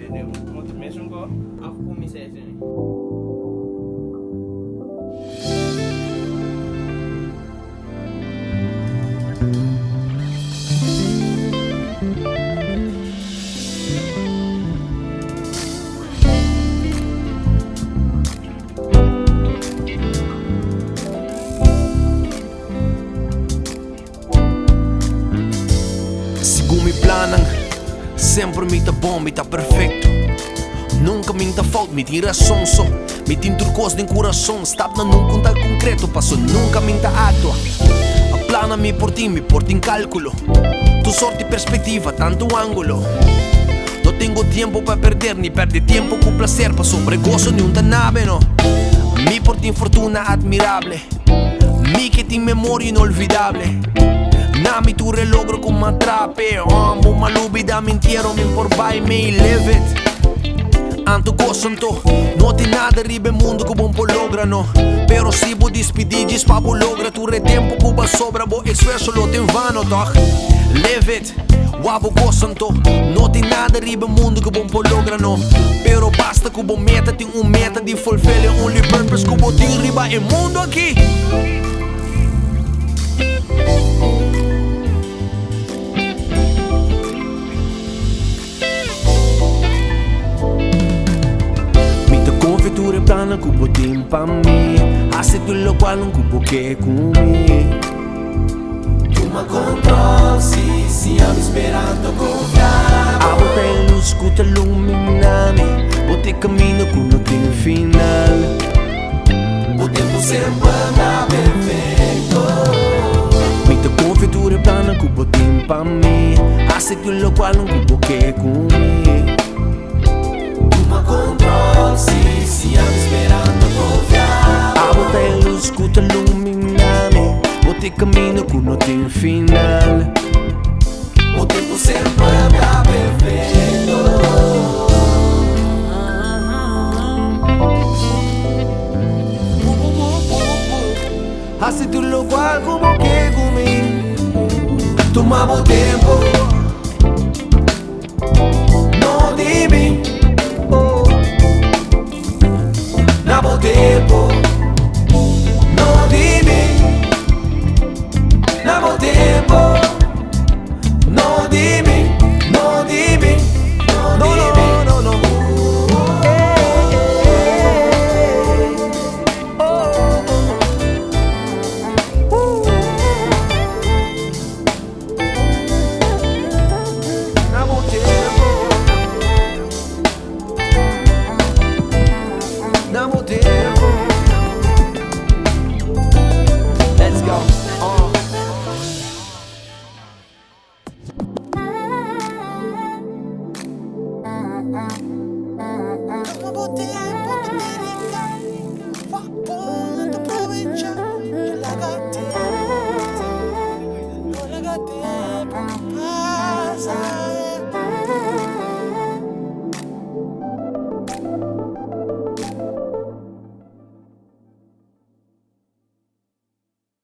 entendeu? Outra mesmo com a comissão. Sigo me planam, sempre me tá bom, me tá perfeito. Nunca me tá falta, me tira sonso. Me tem turcos de coração, stop na num contato concreto, passo nunca me tá atua. A plana me por ti em cálculo. Tu sorte perspectiva, tanto ângulo. No tengo tiempo para perder, ni perder tiempo con placer, pa sobre gozo ni un nave, no. Mi por ti fortuna admirable, mi que ti memoria inolvidable. Nami tu relogro con matrape, amo malubida mentiero min por bai me live it. Anto cosanto, no te nada ribe mundo que bom lograno. Pero si bo despedidis pa bo logra tu retempo que ba sobra bo esfuerzo lo te vano toch. Live it, wabo cosanto, no te nada ribe mundo que bom lograno. Pero basta que bo meta tem meta de fulfill only purpose que bo tem riba e mundo aqui. Confiture plana que bo tem pa mim. Hace tu lo qual não cubo que comigo. Toma control, si amo esperando confiar. A bota em luz, escuta ilumina-me. Bote caminho que não tem final. O tempo sempre anda perfeito. Minha confiture plana que bo tem pa mim. Hace tu lo qual não cubo que comigo. Toma control, si amo esperando confiar. A bota em luz, escuta ilumina-me. Bote caminho que não tem final. O tempo sempre